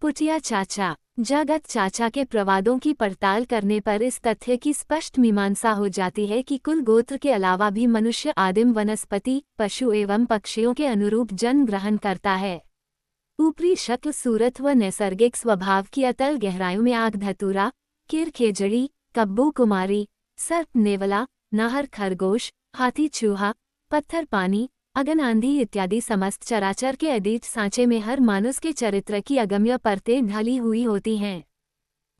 पुटिया चाचा। जगत चाचा के प्रवादों की पड़ताल करने पर इस तथ्य की स्पष्ट मीमांसा हो जाती है कि कुल गोत्र के अलावा भी मनुष्य आदिम वनस्पति, पशु एवं पक्षियों के अनुरूप जन्म ग्रहण करता है। ऊपरी शक्ल सूरत व नैसर्गिक स्वभाव की अतल गहराइयों में आग धतूरा, किर खेजड़ी, कब्बू कुमारी, सर्प नेवला, नाहर खरगोश, हाथी चूहा, पत्थर पानी, अगन आंधी इत्यादि समस्त चराचर के अदीत सांचे में हर मानुष के चरित्र की अगम्य परतें ढली हुई होती हैं।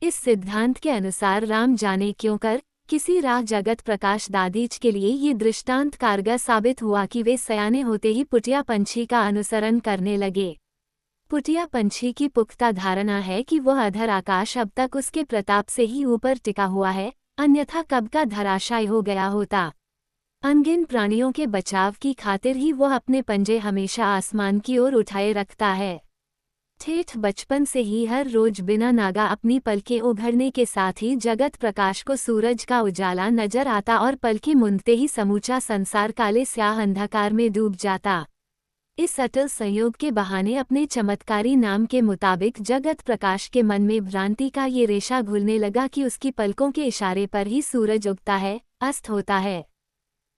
इस सिद्धांत के अनुसार राम जाने क्यों कर किसी राह जगत प्रकाश दादीज के लिए ये दृष्टांत कारगर साबित हुआ कि वे सयाने होते ही पुटिया पंछी का अनुसरण करने लगे। पुटिया पंछी की पुख्ता धारणा है कि वह अधर आकाश अब तक उसके प्रताप से ही ऊपर टिका हुआ है, अन्यथा कब का धराशायी हो गया होता। अनगिन प्राणियों के बचाव की खातिर ही वह अपने पंजे हमेशा आसमान की ओर उठाए रखता है। ठेठ बचपन से ही हर रोज बिना नागा अपनी पलकें उघड़ने के साथ ही जगत प्रकाश को सूरज का उजाला नजर आता और पलकें मूंदते ही समूचा संसार काले स्याह अंधकार में डूब जाता। इस अटल संयोग के बहाने अपने चमत्कारी नाम के मुताबिक जगत प्रकाश के मन में भ्रांति का ये रेशा घुलने लगा कि उसकी पलकों के इशारे पर ही सूरज उगता है, अस्त होता है।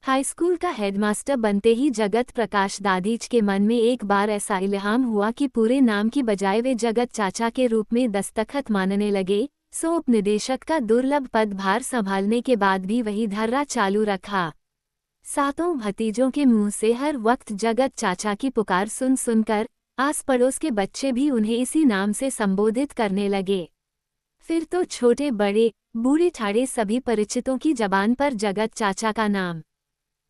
हाईस्कूल का हेडमास्टर बनते ही जगत प्रकाश दादीज के मन में एक बार ऐसा इल्हाम हुआ कि पूरे नाम की बजाय वे जगत चाचा के रूप में दस्तखत मानने लगे। सो उपनिदेशक का दुर्लभ पदभार संभालने के बाद भी वही धर्रा चालू रखा। सातों भतीजों के मुंह से हर वक्त जगत चाचा की पुकार सुन सुनकर आस पड़ोस के बच्चे भी उन्हें इसी नाम से संबोधित करने लगे। फिर तो छोटे बड़े बूढ़े ठाड़े सभी परिचितों की जबान पर जगत चाचा का नाम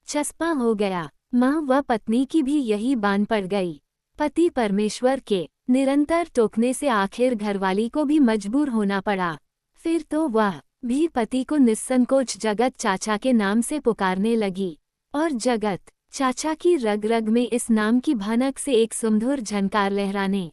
चस्पा हो गया। माँ व पत्नी की भी यही बान पड़ गई। पति परमेश्वर के निरंतर टोकने से आखिर घरवाली को भी मजबूर होना पड़ा। फिर तो वह भी पति को निस्संकोच जगत चाचा के नाम से पुकारने लगी और जगत चाचा की रग रग में इस नाम की भनक से एक सुमधुर झनकार लहराने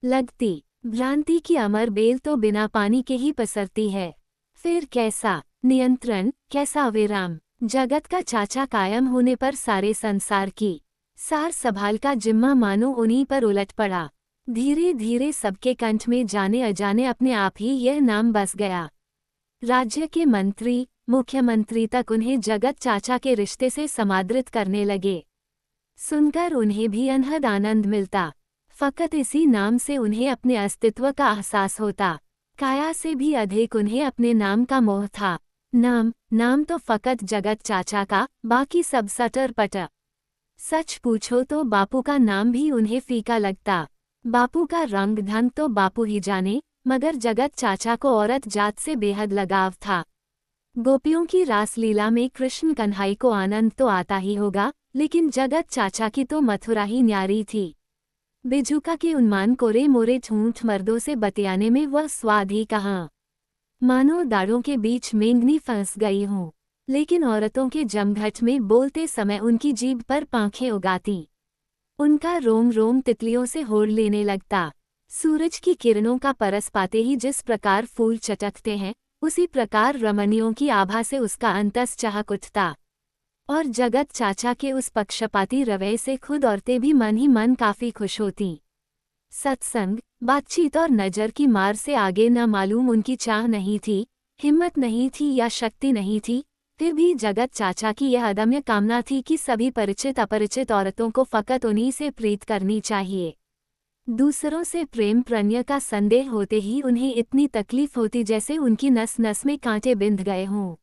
लगती। भ्रांति की अमर बेल तो बिना पानी के ही पसरती है। फिर कैसा नियंत्रण, कैसा विराम। जगत का चाचा कायम होने पर सारे संसार की सार संभाल का जिम्मा मानो उन्हीं पर उलट पड़ा। धीरे धीरे सबके कंठ में जाने अजाने अपने आप ही यह नाम बस गया। राज्य के मंत्री मुख्यमंत्री तक उन्हें जगत चाचा के रिश्ते से समादृत करने लगे। सुनकर उन्हें भी अनहद आनंद मिलता। फकत इसी नाम से उन्हें अपने अस्तित्व का एहसास होता। काया से भी अधिक उन्हें अपने नाम का मोह था। नाम तो फकत जगत चाचा का, बाकी सब सटर पटर। सच पूछो तो बापू का नाम भी उन्हें फीका लगता। बापू का रंग ढंग तो बापू ही जाने, मगर जगत चाचा को औरत जात से बेहद लगाव था। गोपियों की रासलीला में कृष्ण कन्हई को आनंद तो आता ही होगा, लेकिन जगत चाचा की तो मथुरा ही न्यारी थी। बिजुका के उन्मान कोरे मोरे ठूंठ मर्दों से बतियाने में वह स्वाद ही कहाँ। मानो दाढ़ों के बीच मेंगनी फंस गई हूँ। लेकिन औरतों के जमघट में बोलते समय उनकी जीभ पर पांखें उगाती। उनका रोम रोम तितलियों से होड़ लेने लगता। सूरज की किरणों का परस पाते ही जिस प्रकार फूल चटकते हैं, उसी प्रकार रमणियों की आभा से उसका अंतस चहक उठता। और जगत चाचा के उस पक्षपाती रवैये से खुद औरतें भी मन ही मन काफी खुश होती। सत्संग, बातचीत और नजर की मार से आगे न मालूम उनकी चाह नहीं थी, हिम्मत नहीं थी या शक्ति नहीं थी। फिर भी जगत चाचा की यह अदम्य कामना थी कि सभी परिचित अपरिचित औरतों को फकत उन्हीं से प्रीत करनी चाहिए। दूसरों से प्रेम प्रणय का संदेह होते ही उन्हें इतनी तकलीफ होती जैसे उनकी नस नस में कांटे बिंध गए हों।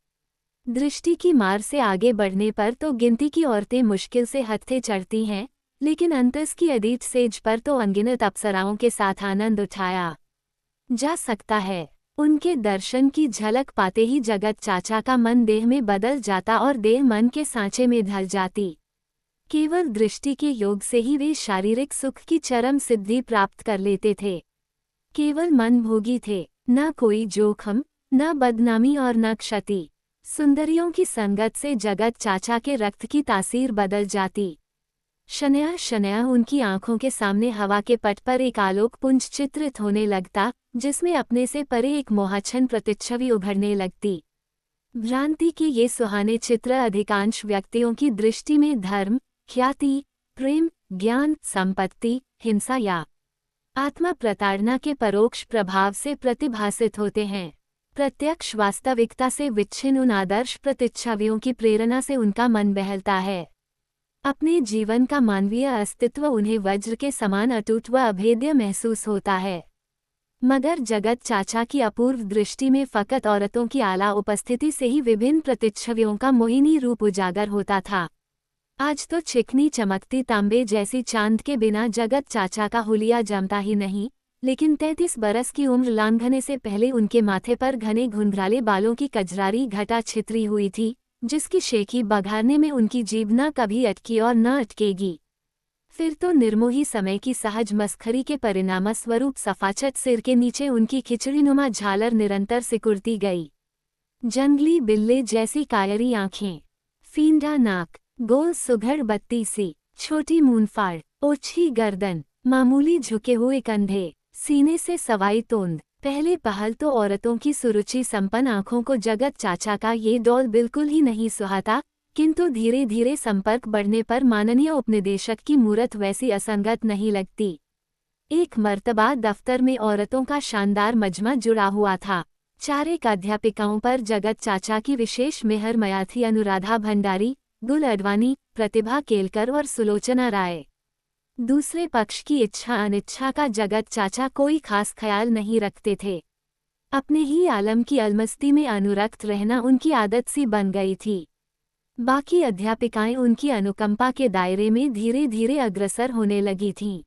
दृष्टि की मार से आगे बढ़ने पर तो गिनती की औरतें मुश्किल से हत्थे चढ़ती हैं, लेकिन अंतस की अदीत सेज पर तो अनगिनत अप्सराओं के साथ आनंद उठाया जा सकता है। उनके दर्शन की झलक पाते ही जगत चाचा का मन देह में बदल जाता और देह मन के सांचे में ढल जाती। केवल दृष्टि के योग से ही वे शारीरिक सुख की चरम सिद्धि प्राप्त कर लेते थे। केवल मन भोगी थे, न कोई जोखम, न बदनामी और न क्षति। सुंदरियों की संगत से जगत चाचा के रक्त की तासीर बदल जाती। शनया शनया उनकी आंखों के सामने हवा के पट पर एक आलोक पुंज चित्रित होने लगता, जिसमें अपने से परे एक मोहाच्छन्न प्रतिच्छवि उभरने लगती। भ्रांति के ये सुहाने चित्र अधिकांश व्यक्तियों की दृष्टि में धर्म, ख्याति, प्रेम, ज्ञान, संपत्ति, हिंसा या आत्मा प्रताड़ना के परोक्ष प्रभाव से प्रतिभासित होते हैं। प्रत्यक्ष वास्तविकता से विच्छिन्न उन आदर्श प्रतिच्छवियों की प्रेरणा से उनका मन बहलता है। अपने जीवन का मानवीय अस्तित्व उन्हें वज्र के समान अटूट व अभेद्य महसूस होता है। मगर जगत चाचा की अपूर्व दृष्टि में फकत औरतों की आला उपस्थिति से ही विभिन्न प्रतिच्छवियों का मोहिनी रूप उजागर होता था। आज तो चिकनी चमकती तांबे जैसी चांद के बिना जगत चाचा का हुलिया जमता ही नहीं, लेकिन 33 बरस की उम्र लांघने से पहले उनके माथे पर घने घुंघराले बालों की कजरारी घटा छितरी हुई थी, जिसकी शेखी बघारने में उनकी जीभ न कभी अटकी और न अटकेगी। फिर तो निर्मोही समय की सहज मस्खरी के परिणामस्वरूप सफाचट सिर के नीचे उनकी खिचड़ीनुमा झालर निरंतर सिकुड़ती गई। जंगली बिल्ले जैसी कायरी आंखें, फींडा नाक, गोल सुघड़ बत्ती सी, छोटी मूंदफाड़, ओछी गर्दन, मामूली झुके हुए कंधे, सीने से सवाई तोंद। पहले पहल तो औरतों की सुरुचि संपन्न आंखों को जगत चाचा का ये डौल बिल्कुल ही नहीं सुहाता, किंतु धीरे धीरे संपर्क बढ़ने पर माननीय उपनिदेशक की मूरत वैसी असंगत नहीं लगती। एक मर्तबा दफ्तर में औरतों का शानदार मजमा जुड़ा हुआ था। 4 एक अध्यापिकाओं पर जगत चाचा की विशेष मेहर मया थी। अनुराधा भंडारी, गुल अडवाणी, प्रतिभा केलकर और सुलोचना राय। दूसरे पक्ष की इच्छा अनिच्छा का जगत चाचा कोई खास ख्याल नहीं रखते थे। अपने ही आलम की अलमस्ती में अनुरक्त रहना उनकी आदत सी बन गई थी। बाकी अध्यापिकाएं उनकी अनुकंपा के दायरे में धीरे धीरे अग्रसर होने लगी थीं।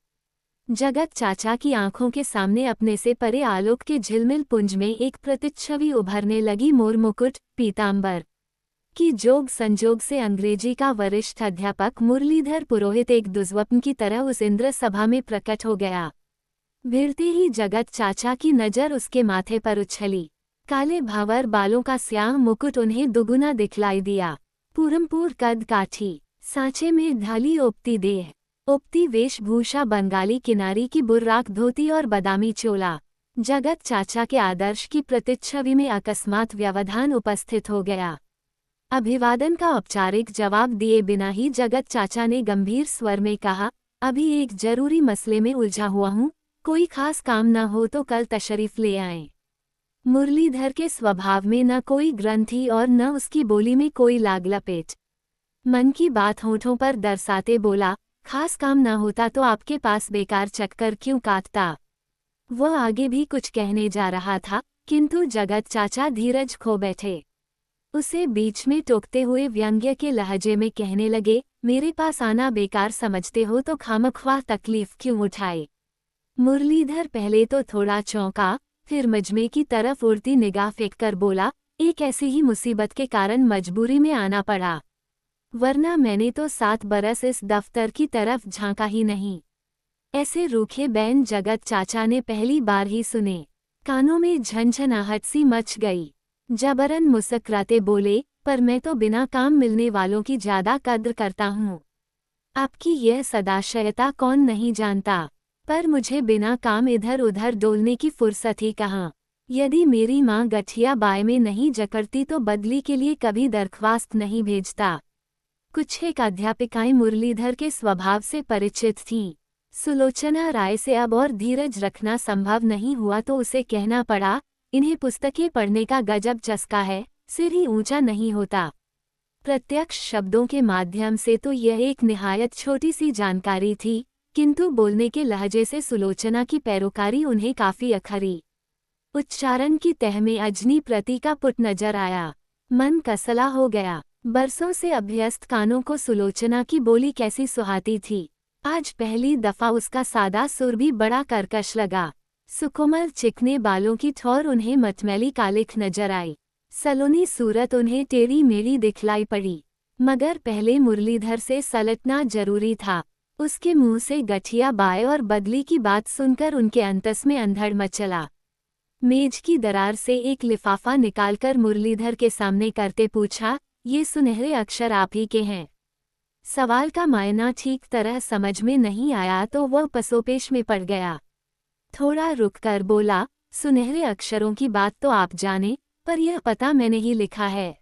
जगत चाचा की आंखों के सामने अपने से परे आलोक के झिलमिल पुंज में एक प्रतिच्छवि उभरने लगी। मोर मुकुट, पीतांबर की जोग संजोग से अंग्रेजी का वरिष्ठ अध्यापक मुरलीधर पुरोहित एक दुर्स्वप्न की तरह उस इंद्र सभा में प्रकट हो गया। भिड़ते ही जगत चाचा की नज़र उसके माथे पर उछली। काले भावर बालों का स्याह मुकुट उन्हें दुगुना दिखलाई दिया। पूरमपूर कद काठी, सांचे में ढाली ओपती देह, ओपती वेशभूषा, बंगाली किनारी की बुर्राक धोती और बदामी चोला। जगत चाचा के आदर्श की प्रतिच्छवि में अकस्मात व्यवधान उपस्थित हो गया। अभिवादन का औपचारिक जवाब दिए बिना ही जगत चाचा ने गंभीर स्वर में कहा, अभी एक जरूरी मसले में उलझा हुआ हूँ, कोई खास काम न हो तो कल तशरीफ ले आएं। मुरलीधर के स्वभाव में न कोई ग्रंथि और न उसकी बोली में कोई लाग लपेट। मन की बात होठों पर दरसाते बोला, खास काम न होता तो आपके पास बेकार चक्कर क्यों काटता। वह आगे भी कुछ कहने जा रहा था, किंतु जगत चाचा धीरज खो बैठे। उसे बीच में टोकते हुए व्यंग्य के लहजे में कहने लगे, मेरे पास आना बेकार समझते हो तो खामख्वाह तकलीफ क्यों उठाए। मुरलीधर पहले तो थोड़ा चौंका, फिर मजमे की तरफ उड़ती निगाह फेंककर बोला, एक ऐसी ही मुसीबत के कारण मजबूरी में आना पड़ा, वरना मैंने तो 7 बरस इस दफ्तर की तरफ झांका ही नहीं। ऐसे रूखे बैन जगत चाचा ने पहली बार ही सुने। कानों में झनझनाहट सी मच गई। जबरन मुस्कुराते बोले, पर मैं तो बिना काम मिलने वालों की ज्यादा कद्र करता हूँ। आपकी यह सदाशयता कौन नहीं जानता, पर मुझे बिना काम इधर उधर डोलने की फुर्सत ही कहाँ। यदि मेरी माँ गठिया बाय में नहीं जकड़ती तो बदली के लिए कभी दरख्वास्त नहीं भेजता। कुछ एक अध्यापिकाएं मुरलीधर के स्वभाव से परिचित थीं। सुलोचना राय से अब और धीरज रखना संभव नहीं हुआ तो उसे कहना पड़ा, इन्हें पुस्तकें पढ़ने का गजब चस्का है, सिर ही ऊंचा नहीं होता। प्रत्यक्ष शब्दों के माध्यम से तो यह एक निहायत छोटी सी जानकारी थी, किंतु बोलने के लहजे से सुलोचना की पैरोकारी उन्हें काफी अखरी। उच्चारण की तह में अजनी प्रति का पुट नजर आया। मन कसला हो गया। बरसों से अभ्यस्त कानों को सुलोचना की बोली कैसी सुहाती थी। आज पहली दफा उसका सादा सुर भी बड़ा कर्कश लगा। सुकोमल चिकने बालों की ठौर उन्हें मटमैली कालिख नजर आई। सलोनी सूरत उन्हें टेढ़ी मेढ़ी दिखलाई पड़ी। मगर पहले मुरलीधर से सलटना जरूरी था। उसके मुंह से गठिया बाय और बदली की बात सुनकर उनके अंतस में अंधड़ मचला। मेज की दरार से एक लिफाफा निकालकर मुरलीधर के सामने करते पूछा, ये सुनहरे अक्षर आप ही के हैं। सवाल का मायना ठीक तरह समझ में नहीं आया तो वह पसोपेश में पड़ गया। थोड़ा रुककर बोला, सुनहरे अक्षरों की बात तो आप जाने, पर यह पता मैंने ही लिखा है।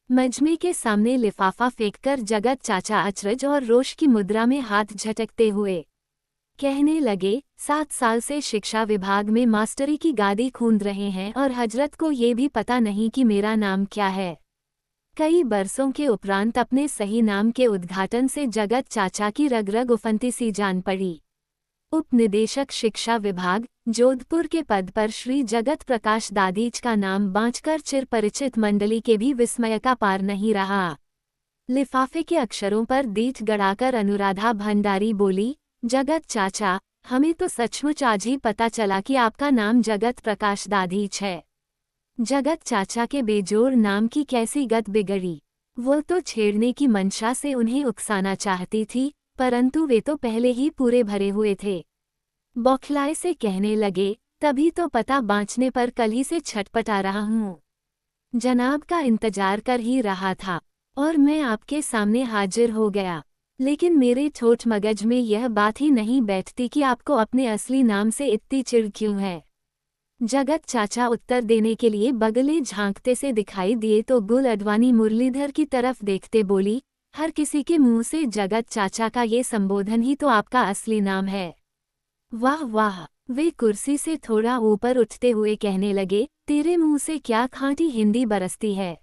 मजमे के सामने लिफाफा फेंककर जगत चाचा अचरज और रोष की मुद्रा में हाथ झटकते हुए कहने लगे, 7 साल से शिक्षा विभाग में मास्टरी की गादी खूंद रहे हैं और हजरत को ये भी पता नहीं कि मेरा नाम क्या है। कई बरसों के उपरांत अपने सही नाम के उद्घाटन से जगत चाचा की रग रग उफनती सी जान पड़ी। उप निदेशक शिक्षा विभाग जोधपुर के पद पर श्री जगत प्रकाश दादीच का नाम बांचकर चिर परिचित मंडली के भी विस्मय का पार नहीं रहा। लिफाफे के अक्षरों पर दीठ गड़ाकर अनुराधा भंडारी बोली, जगत चाचा, हमें तो सचमुच आज ही पता चला कि आपका नाम जगत प्रकाश दादीच है। जगत चाचा के बेजोड़ नाम की कैसी गत बिगड़ी। वो तो छेड़ने की मंशा से उन्हें उकसाना चाहती थी, परंतु वे तो पहले ही पूरे भरे हुए थे। बौखलाए से कहने लगे, तभी तो पता बाँचने पर कल ही से छटपटा रहा हूँ। जनाब का इंतजार कर ही रहा था और मैं आपके सामने हाजिर हो गया, लेकिन मेरे ठोठ मगज में यह बात ही नहीं बैठती कि आपको अपने असली नाम से इतनी चिढ़ क्यों है। जगत चाचा उत्तर देने के लिए बगले झांकते से दिखाई दिए तो गुल अडवाणी मुरलीधर की तरफ देखते बोली, हर किसी के मुंह से जगत चाचा का ये संबोधन ही तो आपका असली नाम है। वाह वाह। वे कुर्सी से थोड़ा ऊपर उठते हुए कहने लगे, तेरे मुंह से क्या खांटी हिंदी बरसती है।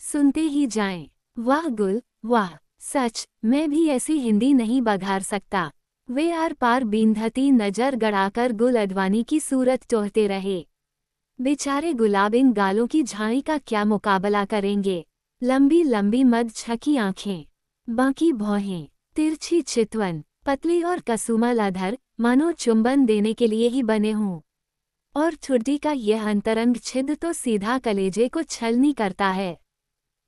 सुनते ही जाएं। वाह गुल, वाह। सच, मैं भी ऐसी हिंदी नहीं बघार सकता। वे आर पार बींधती नजर गड़ाकर गुल अडवाणी की सूरत टोहते रहे। बेचारे गुलाब इन गालों की झाई का क्या मुकाबला करेंगे। लंबी लंबी मद छकी आंखें, बाकी भौहें, तिरछी चितवन, पतली और कसुमल अधर, मानो चुंबन देने के लिए ही बने हों। और ठुड्डी का यह अंतरंग छिद तो सीधा कलेजे को छलनी करता है।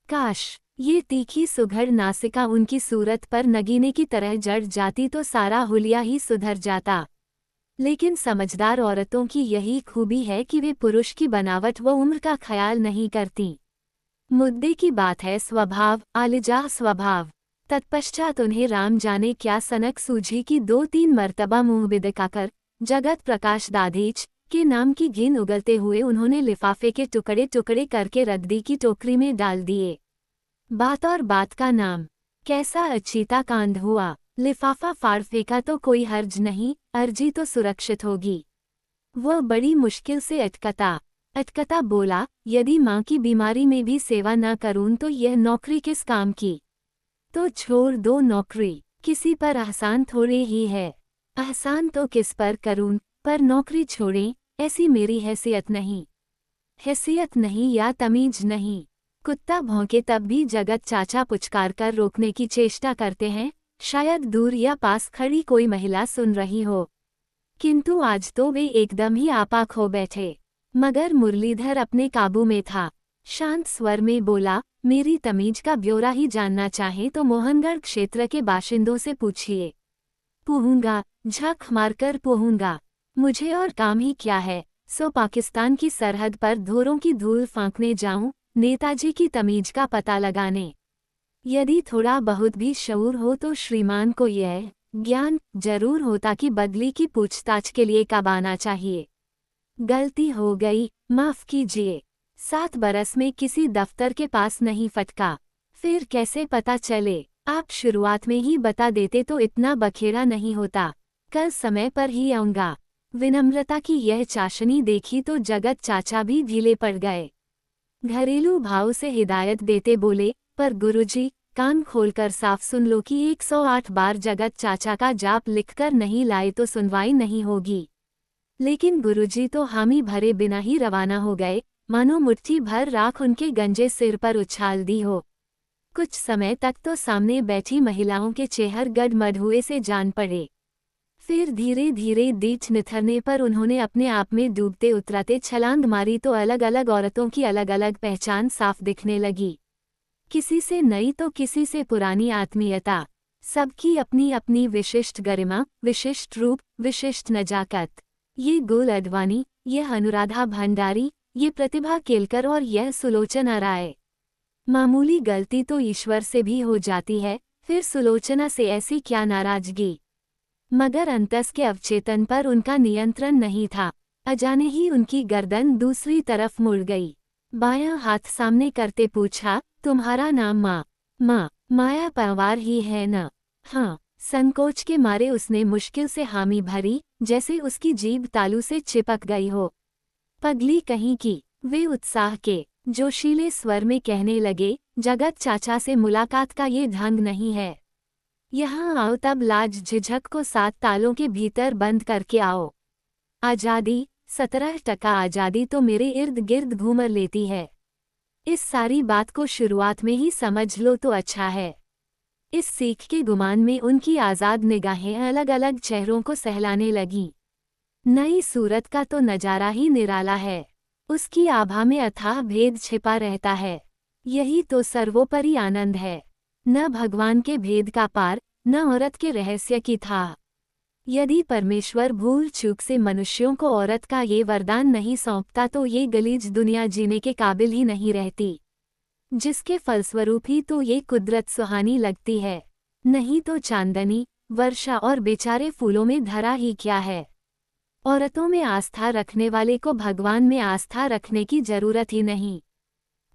काश ये तीखी सुघड़ नासिका उनकी सूरत पर नगीने की तरह जड़ जाती तो सारा हुलिया ही सुधर जाता। लेकिन समझदार औरतों की यही खूबी है कि वे पुरुष की बनावट व उम्र का ख्याल नहीं करती। मुद्दे की बात है स्वभाव, आलिजा स्वभाव। तत्पश्चात उन्हें राम जाने क्या सनक सूझी कि 2-3 मर्तबा मुंह बिदकाकर जगत प्रकाश दादीच के नाम की घिन उगलते हुए उन्होंने लिफाफे के टुकड़े टुकड़े करके रद्दी की टोकरी में डाल दिए। बात और बात का नाम, कैसा अचीता कांड हुआ। लिफाफा फाड़ फेंका तो कोई हर्ज नहीं, अर्जी तो सुरक्षित होगी। वह बड़ी मुश्किल से अटकता बोला, यदि माँ की बीमारी में भी सेवा न करूँ तो यह नौकरी किस काम की। तो छोड़ दो नौकरी, किसी पर एहसान थोड़े ही है। एहसान तो किस पर करूँ, पर नौकरी छोड़ें, ऐसी मेरी हैसियत नहीं। हैसियत नहीं या तमीज नहीं। कुत्ता भौंके तब भी जगत चाचा पुचकार कर रोकने की चेष्टा करते हैं, शायद दूर या पास खड़ी कोई महिला सुन रही हो। किंतु आज तो वे एकदम ही आपा खो बैठे। मगर मुरलीधर अपने काबू में था। शांत स्वर में बोला, मेरी तमीज का ब्यौरा ही जानना चाहें तो मोहनगढ़ क्षेत्र के बाशिंदों से पूछिए। पूहूंगा, झक मारकर पूहूंगा। मुझे और काम ही क्या है, सो पाकिस्तान की सरहद पर धोरों की धूल फांकने जाऊं, नेताजी की तमीज का पता लगाने। यदि थोड़ा बहुत भी शऊर हो तो श्रीमान को यह ज्ञान जरूर होता कि बदली की पूछताछ के लिए कब आना चाहिए। गलती हो गई, माफ कीजिए। 7 बरस में किसी दफ्तर के पास नहीं फटका, फिर कैसे पता चले। आप शुरुआत में ही बता देते तो इतना बखेड़ा नहीं होता। कल समय पर ही आऊंगा। विनम्रता की यह चाशनी देखी तो जगत चाचा भी ढीले पड़ गए। घरेलू भाव से हिदायत देते बोले, पर गुरुजी, कान खोलकर साफ सुन लो कि 108 बार जगत चाचा का जाप लिखकर नहीं लाए तो सुनवाई नहीं होगी। लेकिन गुरुजी तो हामी भरे बिना ही रवाना हो गए, मानो मुट्ठी भर राख उनके गंजे सिर पर उछाल दी हो। कुछ समय तक तो सामने बैठी महिलाओं के चेहर गडमड हुए से जान पड़े। फिर धीरे धीरे दीठ निथरने पर उन्होंने अपने आप में डूबते उतराते छलांग मारी तो अलग अलग औरतों की अलग अलग पहचान साफ दिखने लगी। किसी से नई तो किसी से पुरानी आत्मीयता, सबकी अपनी अपनी विशिष्ट गरिमा, विशिष्ट रूप, विशिष्ट नजाकत। ये गुल अडवाणी, यह अनुराधा भंडारी, ये प्रतिभा केलकर और यह सुलोचना राय। मामूली गलती तो ईश्वर से भी हो जाती है, फिर सुलोचना से ऐसी क्या नाराजगी। मगर अंतस के अवचेतन पर उनका नियंत्रण नहीं था। अजाने ही उनकी गर्दन दूसरी तरफ मुड़ गई। बायां हाथ सामने करते पूछा, तुम्हारा नाम माँ माया पंवार ही है न। हाँ, संकोच के मारे उसने मुश्किल से हामी भरी, जैसे उसकी जीभ तालू से चिपक गई हो। पगली कहीं की, वे उत्साह के जोशीले स्वर में कहने लगे, जगत चाचा से मुलाकात का ये ढंग नहीं है। यहाँ आओ तब लाज झिझक को 7 तालों के भीतर बंद करके आओ। आज़ादी, 17% आज़ादी तो मेरे इर्द गिर्द घूमर लेती है। इस सारी बात को शुरुआत में ही समझ लो तो अच्छा है। इस सीख के गुमान में उनकी आज़ाद निगाहें अलग अलग चेहरों को सहलाने लगीं। नई सूरत का तो नजारा ही निराला है। उसकी आभा में अथाह भेद छिपा रहता है। यही तो सर्वोपरि आनंद है। न भगवान के भेद का पार, न औरत के रहस्य की था। यदि परमेश्वर भूल चूक से मनुष्यों को औरत का ये वरदान नहीं सौंपता तो ये गलीज दुनिया जीने के काबिल ही नहीं रहती, जिसके फलस्वरूप ही तो ये कुदरत सुहानी लगती है। नहीं तो चांदनी, वर्षा और बेचारे फूलों में धरा ही क्या है। औरतों में आस्था रखने वाले को भगवान में आस्था रखने की जरूरत ही नहीं।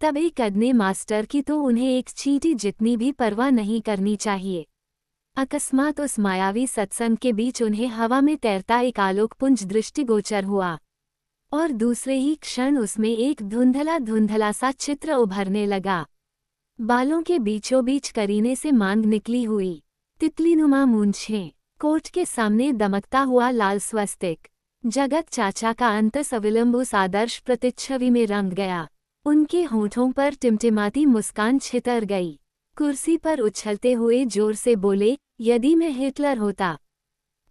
तब एक अदने मास्टर की तो उन्हें एक चींटी जितनी भी परवाह नहीं करनी चाहिए। अकस्मात उस मायावी सत्संग के बीच उन्हें हवा में तैरता एक आलोकपुंज दृष्टिगोचर हुआ, और दूसरे ही क्षण उसमें एक धुंधला धुंधला सा चित्र उभरने लगा। बालों के बीचों बीच करीने से मांग निकली हुई, तितलीनुमा मूंछें, कोट के सामने दमकता हुआ लाल स्वस्तिक। जगत चाचा का अंतस अविलंब उस आदर्श प्रतिच्छवि में रंग गया। उनके होठों पर टिमटिमाती मुस्कान छितर गई। कुर्सी पर उछलते हुए जोर से बोले, यदि मैं हिटलर होता।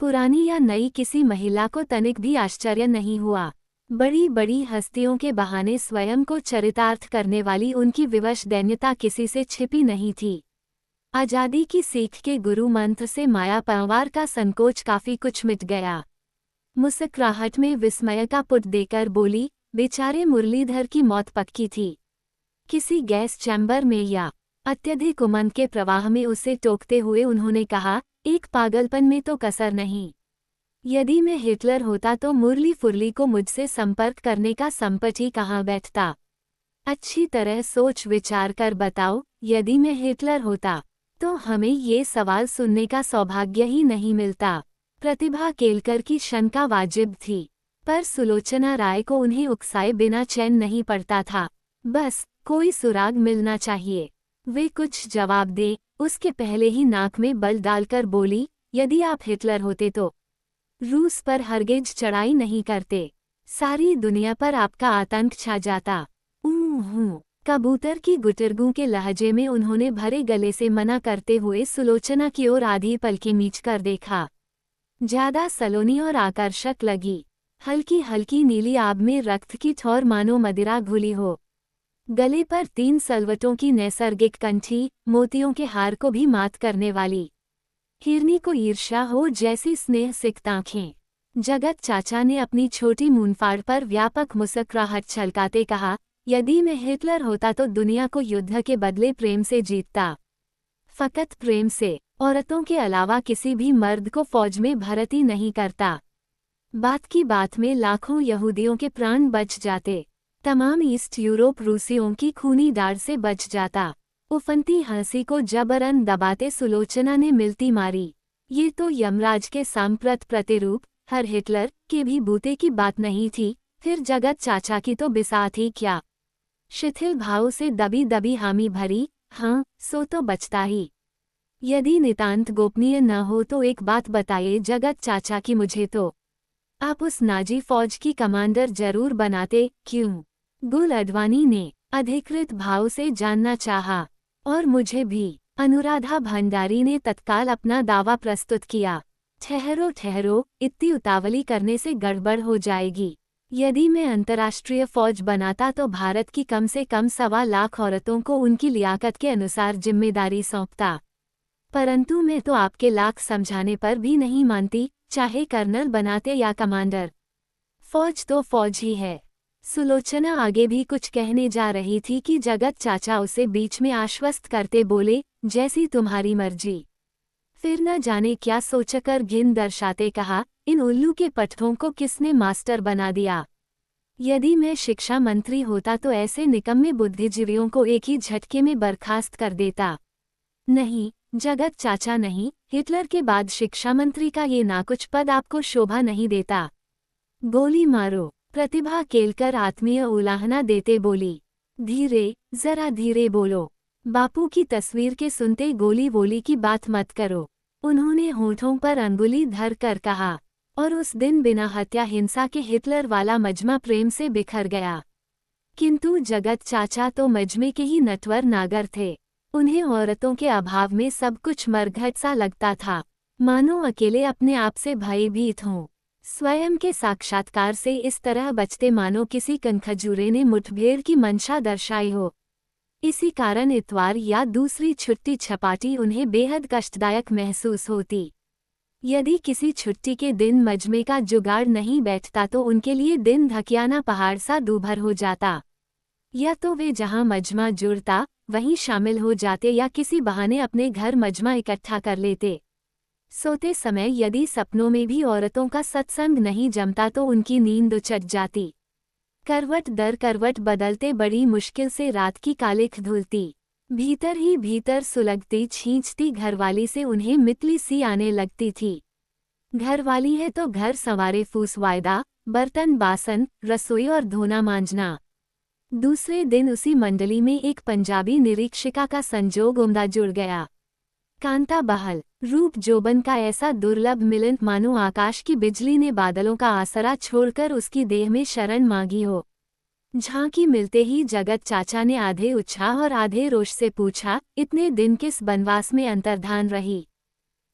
पुरानी या नई किसी महिला को तनिक भी आश्चर्य नहीं हुआ। बड़ी बड़ी हस्तियों के बहाने स्वयं को चरितार्थ करने वाली उनकी विवश दैन्यता किसी से छिपी नहीं थी। आज़ादी की सीख के गुरु मंत्र से माया पंवार का संकोच काफी कुछ मिट गया। मुस्कुराहट में विस्मय का पुट देकर बोली, बेचारे मुरलीधर की मौत पक्की थी। किसी गैस चैम्बर में या अत्यधिक उमंग के प्रवाह में उसे टोकते हुए उन्होंने कहा, एक पागलपन में तो कसर नहीं। यदि मैं हिटलर होता तो मुरली फुरली को मुझसे संपर्क करने का संपट ही कहाँ बैठता। अच्छी तरह सोच विचार कर बताओ, यदि मैं हिटलर होता तो हमें ये सवाल सुनने का सौभाग्य ही नहीं मिलता। प्रतिभा केलकर की शंका वाजिब थी, पर सुलोचना राय को उन्हें उकसाए बिना चैन नहीं पड़ता था। बस कोई सुराग मिलना चाहिए। वे कुछ जवाब दे उसके पहले ही नाक में बल डालकर बोली, यदि आप हिटलर होते तो रूस पर हरगिज चढ़ाई नहीं करते। सारी दुनिया पर आपका आतंक छा जाता। कबूतर की गुटरगू के लहजे में उन्होंने भरे गले से मना करते हुए सुलोचना की ओर आधी पलकें मीच कर देखा। ज्यादा सलोनी और आकर्षक लगी। हल्की हल्की नीली आब में रक्त की ठौर मानो मदिरा घुली हो। गले पर 3 सलवटों की नैसर्गिक कंठी, मोतियों के हार को भी मात करने वाली। हिरनी को ईर्ष्या हो जैसी स्नेह सिक्त आँखें। जगत चाचा ने अपनी छोटी मूंदफाड़ पर व्यापक मुस्कुराहट छलकाते कहा, यदि मैं हिटलर होता तो दुनिया को युद्ध के बदले प्रेम से जीतता। फकत प्रेम से। औरतों के अलावा किसी भी मर्द को फौज में भर्ती नहीं करता। बात की बात में लाखों यहूदियों के प्राण बच जाते। तमाम ईस्ट यूरोप रूसियों की खूनी दाढ़ से बच जाता। उफनती हंसी को जबरन दबाते सुलोचना ने मिलती मारी, ये तो यमराज के सांप्रत प्रतिरूप हर हिटलर के भी बूते की बात नहीं थी। फिर जगत चाचा की तो बिसात ही क्या। शिथिल भाव से दबी दबी हामी भरी, हाँ सो तो बचता ही। यदि नितांत गोपनीय न हो तो एक बात बताइए जगत चाचा की, मुझे तो आप उस नाजी फौज की कमांडर जरूर बनाते। क्यों? गुल अडवाणी ने अधिकृत भाव से जानना चाहा। और मुझे भी। अनुराधा भंडारी ने तत्काल अपना दावा प्रस्तुत किया। ठहरो ठहरो, इतनी उतावली करने से गड़बड़ हो जाएगी। यदि मैं अंतर्राष्ट्रीय फौज बनाता तो भारत की कम से कम 1.25 लाख औरतों को उनकी लियाकत के अनुसार जिम्मेदारी सौंपता। परंतु मैं तो आपके लाख समझाने पर भी नहीं मानती, चाहे कर्नल बनाते या कमांडर। फौज तो फौज ही है। सुलोचना आगे भी कुछ कहने जा रही थी कि जगत चाचा उसे बीच में आश्वस्त करते बोले, जैसी तुम्हारी मर्जी। फिर न जाने क्या सोचकर घिन दर्शाते कहा, इन उल्लू के पट्टों को किसने मास्टर बना दिया। यदि मैं शिक्षा मंत्री होता तो ऐसे निकम्मे बुद्धिजीवियों को एक ही झटके में बर्खास्त कर देता। नहीं, जगत चाचा नहीं, हिटलर के बाद शिक्षा मंत्री का ये नाकुच पद आपको शोभा नहीं देता। गोली मारो। प्रतिभा केलकर आत्मीय उलाहना देते बोली। धीरे, जरा धीरे बोलो। बापू की तस्वीर के सुनते गोली वोली की बात मत करो। उन्होंने होठों पर अंगुली धर कर कहा। और उस दिन बिना हत्या हिंसा के हिटलर वाला मजमा प्रेम से बिखर गया। किंतु जगत चाचा तो मजमे के ही नटवर नागर थे। उन्हें औरतों के अभाव में सब कुछ मरघट सा लगता था, मानो अकेले अपने आप से भयभीत हों। स्वयं के साक्षात्कार से इस तरह बचते मानो किसी कनखजूरे ने मुठभेड़ की मंशा दर्शाई हो। इसी कारण इतवार या दूसरी छुट्टी छपाटी उन्हें बेहद कष्टदायक महसूस होती। यदि किसी छुट्टी के दिन मजमे का जुगाड़ नहीं बैठता तो उनके लिए दिन धकियाना पहाड़ सा दूभर हो जाता। या तो वे जहां मजमा जुड़ता वहीं शामिल हो जाते या किसी बहाने अपने घर मजमा इकट्ठा कर लेते। सोते समय यदि सपनों में भी औरतों का सत्संग नहीं जमता तो उनकी नींद उचट जाती। करवट दर करवट बदलते बड़ी मुश्किल से रात की कालिख धुलती। भीतर ही भीतर सुलगती छींचती घरवाली से उन्हें मितली सी आने लगती थी। घरवाली है तो घर संवारे फूस वायदा, बर्तन बासन, रसोई और धोना मांजना। दूसरे दिन उसी मंडली में एक पंजाबी निरीक्षिका का संजोग उम्दा जुड़ गया। कांता बहल, रूप जोबन का ऐसा दुर्लभ मिलन मानो आकाश की बिजली ने बादलों का आसरा छोड़कर उसकी देह में शरण मांगी हो। झांकी मिलते ही जगत चाचा ने आधे उत्साह और आधे रोष से पूछा, इतने दिन किस बनवास में अंतर्धान रही?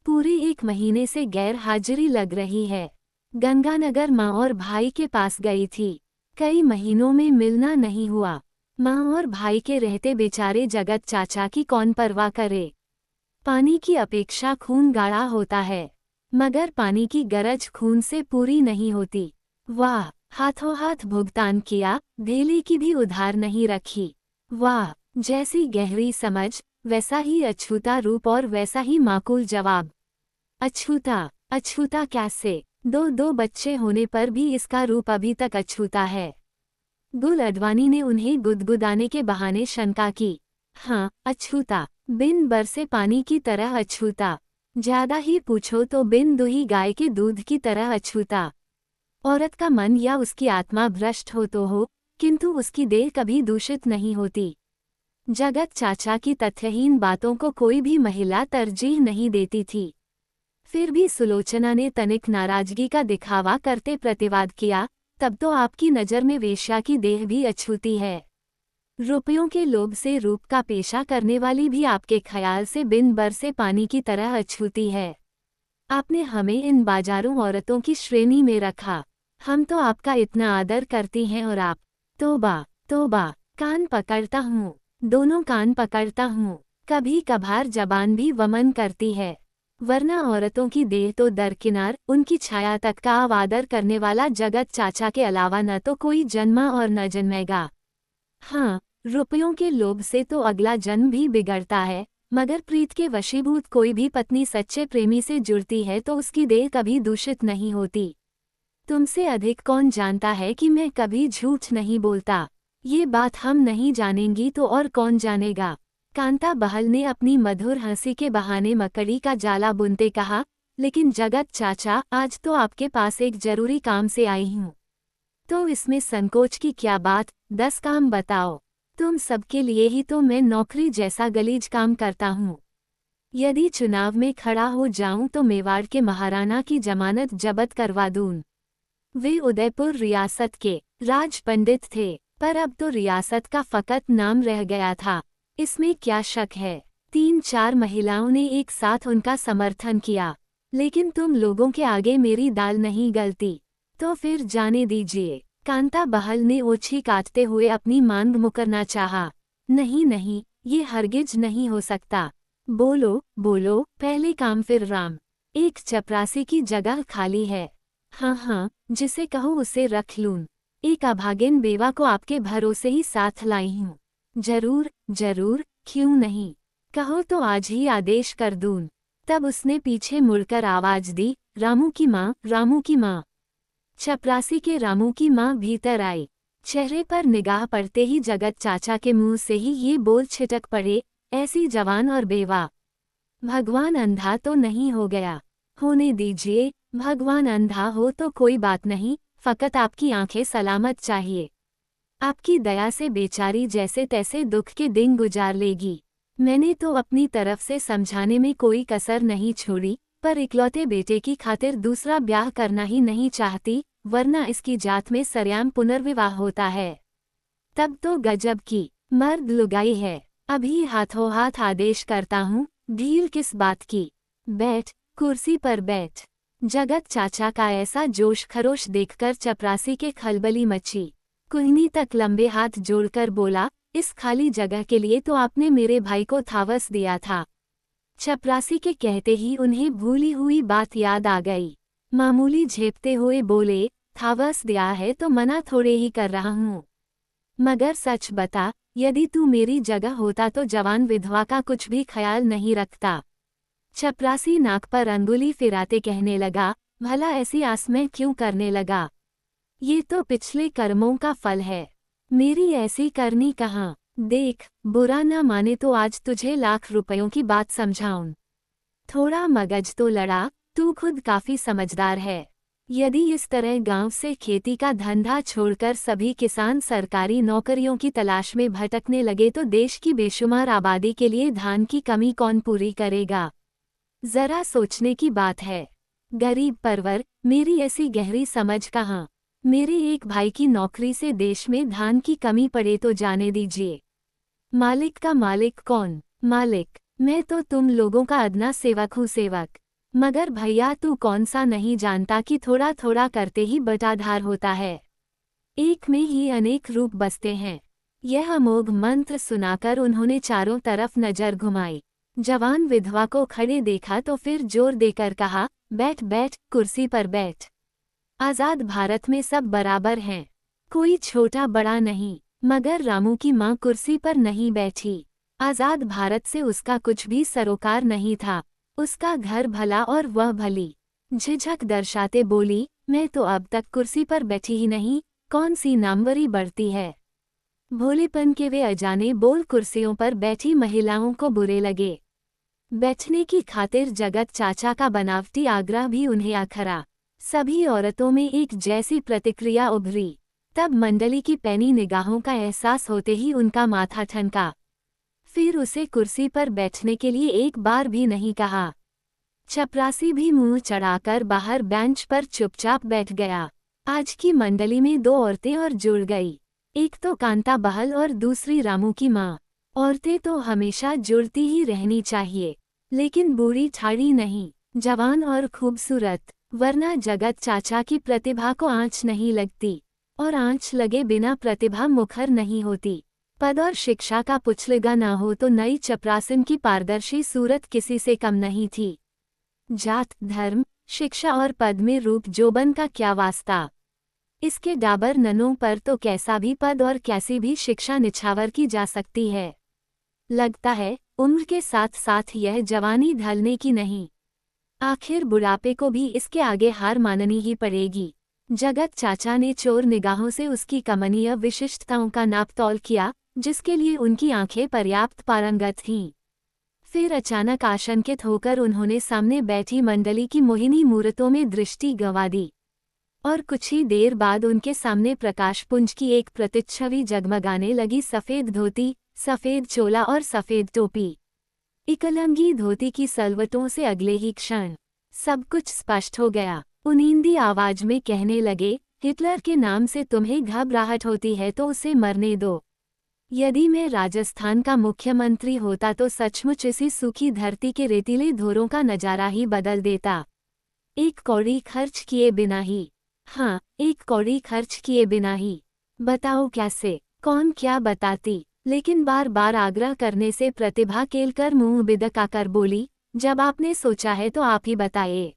पूरे 1 महीने से गैर हाजिरी लग रही है। गंगानगर माँ और भाई के पास गई थी। कई महीनों में मिलना नहीं हुआ। माँ और भाई के रहते बेचारे जगत चाचा की कौन परवाह करे। पानी की अपेक्षा खून गाढ़ा होता है, मगर पानी की गरज खून से पूरी नहीं होती। वाह, हाथों हाथ भुगतान किया, धेले की भी उधार नहीं रखी। वाह, जैसी गहरी समझ, वैसा ही अछूता रूप और वैसा ही माकूल जवाब। अछूता कैसे? 2 बच्चे होने पर भी इसका रूप अभी तक अछूता है। गुल अडवाणी ने उन्हें गुदगुदाने के बहाने शंका की। हाँ, अछूता, बिन बरसे पानी की तरह अछूता। ज्यादा ही पूछो तो बिन दुही गाय के दूध की तरह अछूता। औरत का मन या उसकी आत्मा भ्रष्ट हो तो हो, किंतु उसकी देह कभी दूषित नहीं होती। जगत चाचा की तथ्यहीन बातों को कोई भी महिला तरजीह नहीं देती थी। फिर भी सुलोचना ने तनिक नाराजगी का दिखावा करते प्रतिवाद किया, तब तो आपकी नज़र में वेश्या की देह भी अछूती है। रुपयों के लोभ से रूप का पेशा करने वाली भी आपके ख्याल से बिन बरसे पानी की तरह अछूती है। आपने हमें इन बाजारों औरतों की श्रेणी में रखा। हम तो आपका इतना आदर करती हैं और आप, तौबा तौबा, कान पकड़ता हूँ, दोनों कान पकड़ता हूँ। कभी कभार जबान भी वमन करती है, वरना औरतों की देह तो दरकिनार, उनकी छाया तक का आदर करने वाला जगत चाचा के अलावा न तो कोई जन्मा और न जन्मेगा। हाँ, रुपयों के लोभ से तो अगला जन्म भी बिगड़ता है, मगर प्रीत के वशीभूत कोई भी पत्नी सच्चे प्रेमी से जुड़ती है तो उसकी देह कभी दूषित नहीं होती। तुमसे अधिक कौन जानता है कि मैं कभी झूठ नहीं बोलता। ये बात हम नहीं जानेंगी तो और कौन जानेगा। कांता बहल ने अपनी मधुर हंसी के बहाने मकड़ी का जाला बुनते कहा, लेकिन जगत चाचा, आज तो आपके पास एक जरूरी काम से आई हूँ। तो इसमें संकोच की क्या बात, 10 काम बताओ। तुम सबके लिए ही तो मैं नौकरी जैसा गलीज काम करता हूँ। यदि चुनाव में खड़ा हो जाऊं तो मेवाड़ के महाराणा की जमानत जब्त करवा दूं। वे उदयपुर रियासत के राज पंडित थे, पर अब तो रियासत का फकत नाम रह गया था। इसमें क्या शक है। 3-4 महिलाओं ने एक साथ उनका समर्थन किया, लेकिन तुम लोगों के आगे मेरी दाल नहीं गलती, तो फिर जाने दीजिए। कांता बहल ने ओछी काटते हुए अपनी मांग मुकरना चाहा। नहीं नहीं, ये हरगिज नहीं हो सकता। बोलो बोलो, पहले काम फिर राम। एक चपरासी की जगह खाली है। हाँ, जिसे कहो उसे रख लूं। एक अभागिन बेवा को आपके भरोसे ही साथ लाई हूँ। जरूर, क्यों नहीं, कहो तो आज ही आदेश कर दूं। तब उसने पीछे मुड़कर आवाज दी, रामू की माँ। चपरासी के रामू की माँ भीतर आई। चेहरे पर निगाह पड़ते ही जगत चाचा के मुंह से ही ये बोल छिटक पड़े, ऐसी जवान और बेवा। भगवान अंधा तो नहीं हो गया। होने दीजिए, भगवान अंधा हो तो कोई बात नहीं, फकत आपकी आंखें सलामत चाहिए। आपकी दया से बेचारी जैसे तैसे दुख के दिन गुजार लेगी। मैंने तो अपनी तरफ से समझाने में कोई कसर नहीं छोड़ी, पर इकलौते बेटे की खातिर दूसरा ब्याह करना ही नहीं चाहती, वरना इसकी जात में सरेआम पुनर्विवाह होता है। तब तो गजब की मर्द लुगाई है। अभी हाथों हाथ आदेश करता हूँ, ढील किस बात की। बैठ, कुर्सी पर बैठ। जगत चाचा का ऐसा जोश खरोश देखकर चपरासी के खलबली मची। कुहनी तक लंबे हाथ जोड़कर बोला, इस खाली जगह के लिए तो आपने मेरे भाई को थावस दिया था। चपरासी के कहते ही उन्हें भूली हुई बात याद आ गई। मामूली झेपते हुए बोले, थावस दिया है तो मना थोड़े ही कर रहा हूँ। मगर सच बता, यदि तू मेरी जगह होता तो जवान विधवा का कुछ भी ख्याल नहीं रखता। चपरासी नाक पर अंगुली फिराते कहने लगा, भला ऐसी आस में क्यों करने लगा? ये तो पिछले कर्मों का फल है। मेरी ऐसी करनी कहाँ। देख, बुरा न माने तो आज तुझे लाख रुपयों की बात समझाऊं। थोड़ा मगज तो लड़ा, तू खुद काफी समझदार है। यदि इस तरह गांव से खेती का धंधा छोड़कर सभी किसान सरकारी नौकरियों की तलाश में भटकने लगे तो देश की बेशुमार आबादी के लिए धान की कमी कौन पूरी करेगा? जरा सोचने की बात है। गरीब परवर, मेरी ऐसी गहरी समझ कहाँ। मेरे एक भाई की नौकरी से देश में धान की कमी पड़े तो जाने दीजिए। मालिक का मालिक कौन? मालिक मैं तो तुम लोगों का अदना सेवक हूँ सेवक। मगर भैया तू कौन सा नहीं जानता कि थोड़ा थोड़ा करते ही बटाधार होता है। एक में ही अनेक रूप बसते हैं। यह अमोघ मंत्र सुनाकर उन्होंने चारों तरफ नजर घुमाई। जवान विधवा को खड़े देखा तो फिर जोर देकर कहा, बैठ बैठ, कुर्सी पर बैठ। आजाद भारत में सब बराबर हैं, कोई छोटा बड़ा नहीं। मगर रामू की माँ कुर्सी पर नहीं बैठी। आजाद भारत से उसका कुछ भी सरोकार नहीं था। उसका घर भला और वह भली। झिझक दर्शाते बोली, मैं तो अब तक कुर्सी पर बैठी ही नहीं, कौन सी नामवरी बढ़ती है। भोलेपन के वे अजाने बोल कुर्सियों पर बैठी महिलाओं को बुरे लगे। बैठने की खातिर जगत चाचा का बनावटी आग्रह भी उन्हें आखरा। सभी औरतों में एक जैसी प्रतिक्रिया उभरी। तब मंडली की पैनी निगाहों का एहसास होते ही उनका माथा ठनका। फिर उसे कुर्सी पर बैठने के लिए एक बार भी नहीं कहा। चपरासी भी मुंह चढ़ाकर बाहर बेंच पर चुपचाप बैठ गया। आज की मंडली में दो औरतें और जुड़ गई। एक तो कांता बहल और दूसरी रामू की माँ। औरतें तो हमेशा जुड़ती ही रहनी चाहिए, लेकिन बूढ़ी ठाड़ी नहीं, जवान और खूबसूरत, वरना जगत चाचा की प्रतिभा को आंच नहीं लगती, और आंच लगे बिना प्रतिभा मुखर नहीं होती। पद और शिक्षा का पुछलगा ना हो तो नई चपरासिन की पारदर्शी सूरत किसी से कम नहीं थी। जात, धर्म, शिक्षा और पद में रूप जोबन का क्या वास्ता। इसके डाबर ननों पर तो कैसा भी पद और कैसी भी शिक्षा निछावर की जा सकती है। लगता है उम्र के साथ साथ यह जवानी ढलने की नहीं, आखिर बुढ़ापे को भी इसके आगे हार माननी ही पड़ेगी। जगत चाचा ने चोर निगाहों से उसकी कमनीय विशिष्टताओं का नाप तौल किया, जिसके लिए उनकी आंखें पर्याप्त पारंगत थीं। फिर अचानक आशंकित होकर उन्होंने सामने बैठी मंडली की मोहिनी मूर्तों में दृष्टि गंवा दी, और कुछ ही देर बाद उनके सामने प्रकाशपुंज की एक प्रतिच्छवि जगमगाने लगी। सफ़ेद धोती, सफ़ेद चोला और सफ़ेद टोपी। इकलंगी धोती की सलवटों से अगले ही क्षण सब कुछ स्पष्ट हो गया। उनींदी आवाज में कहने लगे, हिटलर के नाम से तुम्हें घबराहट होती है तो उसे मरने दो। यदि मैं राजस्थान का मुख्यमंत्री होता तो सचमुच इसी सूखी धरती के रेतीले धोरों का नजारा ही बदल देता। एक कौड़ी खर्च किए बिना ही। हाँ, एक कौड़ी खर्च किए बिना ही। बताओ कैसे, कौन क्या बताती। लेकिन बार बार आग्रह करने से प्रतिभा केलकर मुंह बिदकाकर बोली, जब आपने सोचा है तो आप ही बताइए।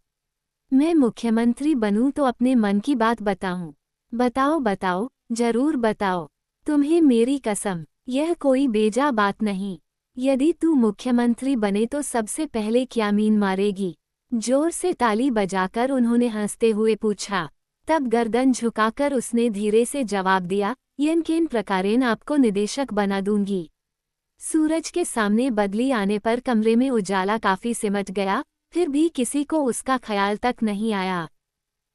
मैं मुख्यमंत्री बनूं तो अपने मन की बात बताऊं। बताओ बताओ, जरूर बताओ। तुम्हें मेरी कसम, यह कोई बेजा बात नहीं। यदि तू मुख्यमंत्री बने तो सबसे पहले क्या मीन मारेगी? जोर से ताली बजाकर उन्होंने हंसते हुए पूछा। तब गर्दन झुकाकर उसने धीरे से जवाब दिया, किन प्रकारेण आपको निदेशक बना दूंगी। सूरज के सामने बदली आने पर कमरे में उजाला काफी सिमट गया, फिर भी किसी को उसका ख्याल तक नहीं आया।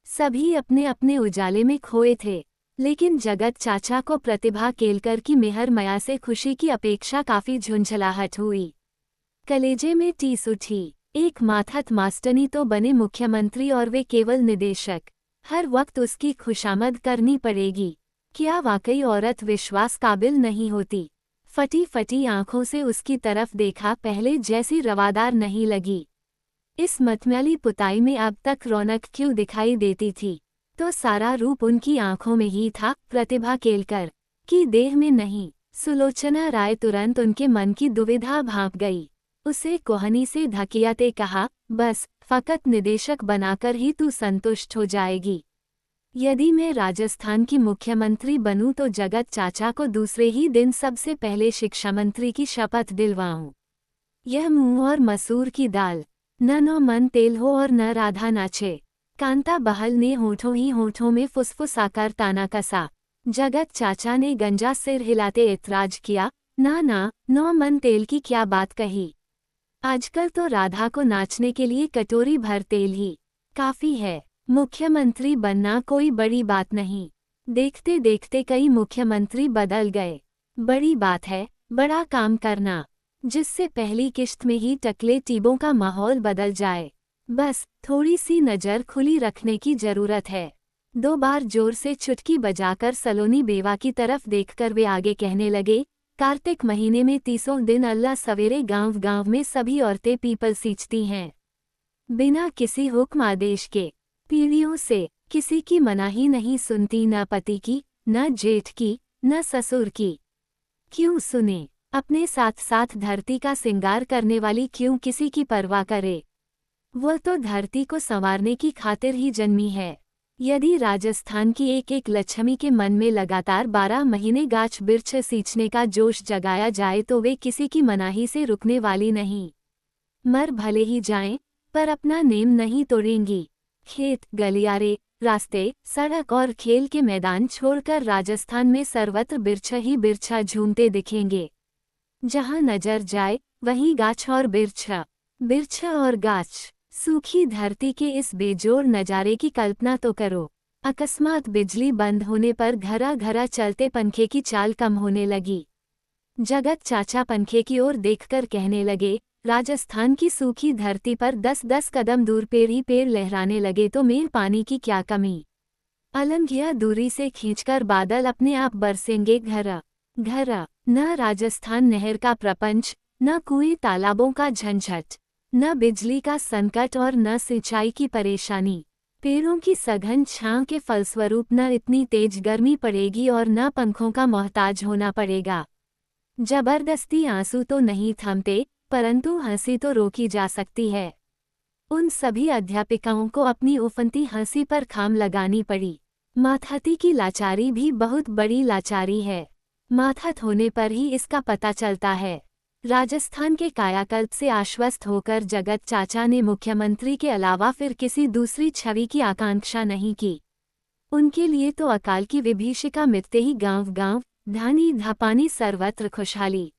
सभी अपने अपने उजाले में खोए थे, लेकिन जगत चाचा को प्रतिभा केलकर की मेहर माया से खुशी की अपेक्षा काफी झुंझलाहट हुई। कलेजे में टीस उठी। एक माथत मास्टनी तो बने मुख्यमंत्री और वे केवल निदेशक। हर वक्त उसकी खुशामद करनी पड़ेगी। क्या वाकई औरत विश्वास काबिल नहीं होती? फटी फटी आंखों से उसकी तरफ देखा, पहले जैसी रवादार नहीं लगी। इस मटमैली पुताई में अब तक रौनक क्यों दिखाई देती थी? तो सारा रूप उनकी आंखों में ही था, प्रतिभा केलकर की देह में नहीं। सुलोचना राय तुरंत उनके मन की दुविधा भांप गई। उसे कोहनी से धकियाते कहा, बस फकत निदेशक बनाकर ही तू संतुष्ट हो जाएगी। यदि मैं राजस्थान की मुख्यमंत्री बनूं तो जगत चाचा को दूसरे ही दिन सबसे पहले शिक्षा मंत्री की शपथ दिलवाऊं। यह मूंग और मसूर की दाल, न नौ मन तेल हो और न राधा नाचे। कांता बहल ने होठों ही होठों में फुसफुसाकर ताना कसा। जगत चाचा ने गंजा सिर हिलाते ऐतराज किया, ना, 9 मन तेल की क्या बात कही? आजकल तो राधा को नाचने के लिए कटोरी भर तेल ही काफी है। मुख्यमंत्री बनना कोई बड़ी बात नहीं। देखते देखते कई मुख्यमंत्री बदल गए। बड़ी बात है बड़ा काम करना, जिससे पहली किश्त में ही टकले टीबों का माहौल बदल जाए। बस थोड़ी सी नज़र खुली रखने की जरूरत है। 2 बार जोर से चुटकी बजाकर सलोनी बेवा की तरफ देखकर वे आगे कहने लगे, कार्तिक महीने में 30 दिन अल्लाह सवेरे गांव गांव में सभी औरतें पीपल सींचती हैं, बिना किसी हुक्म आदेश के। पीढ़ियों से किसी की मनाही नहीं सुनती, न पति की, न जेठ की, न ससुर की। क्यों सुने? अपने साथ साथ धरती का सिंगार करने वाली क्यों किसी की परवाह करे? वो तो धरती को संवारने की खातिर ही जन्मी है। यदि राजस्थान की एक एक लक्ष्मी के मन में लगातार 12 महीने गाछ बिरछ सींचने का जोश जगाया जाए तो वे किसी की मनाही से रुकने वाली नहीं। मर भले ही जाएं, पर अपना नेम नहीं तोड़ेंगी। खेत, गलियारे, रास्ते, सड़क और खेल के मैदान छोड़कर राजस्थान में सर्वत्र बिरछ ही बिरछा झूमते दिखेंगे। जहां नजर जाए वहीं गाछ और बिरछ, बिरछ और गाछ। सूखी धरती के इस बेजोड़ नज़ारे की कल्पना तो करो। अकस्मात बिजली बंद होने पर घरा घरा चलते पंखे की चाल कम होने लगी। जगत चाचा पंखे की ओर देखकर कहने लगे, राजस्थान की सूखी धरती पर 10-10 कदम दूर पेड़ ही पेड़ लहराने लगे तो मेल पानी की क्या कमी? अलंघिया दूरी से खींचकर बादल अपने आप बरसेंगे घर घर। न राजस्थान नहर का प्रपंच, न कुएं तालाबों का झंझट, न बिजली का संकट और न सिंचाई की परेशानी। पेड़ों की सघन छांव के फलस्वरूप न इतनी तेज गर्मी पड़ेगी और न पंखों का मोहताज होना पड़ेगा। जबरदस्ती आंसू तो नहीं थमते, परंतु हंसी तो रोकी जा सकती है। उन सभी अध्यापिकाओं को अपनी उफनती हंसी पर खाम लगानी पड़ी। माथती की लाचारी भी बहुत बड़ी लाचारी है। माथत होने पर ही इसका पता चलता है। राजस्थान के कायाकल्प से आश्वस्त होकर जगत चाचा ने मुख्यमंत्री के अलावा फिर किसी दूसरी छवि की आकांक्षा नहीं की। उनके लिए तो अकाल की विभीषिका मिटते ही गांव गांव, धानी धापानी सर्वत्र खुशहाली।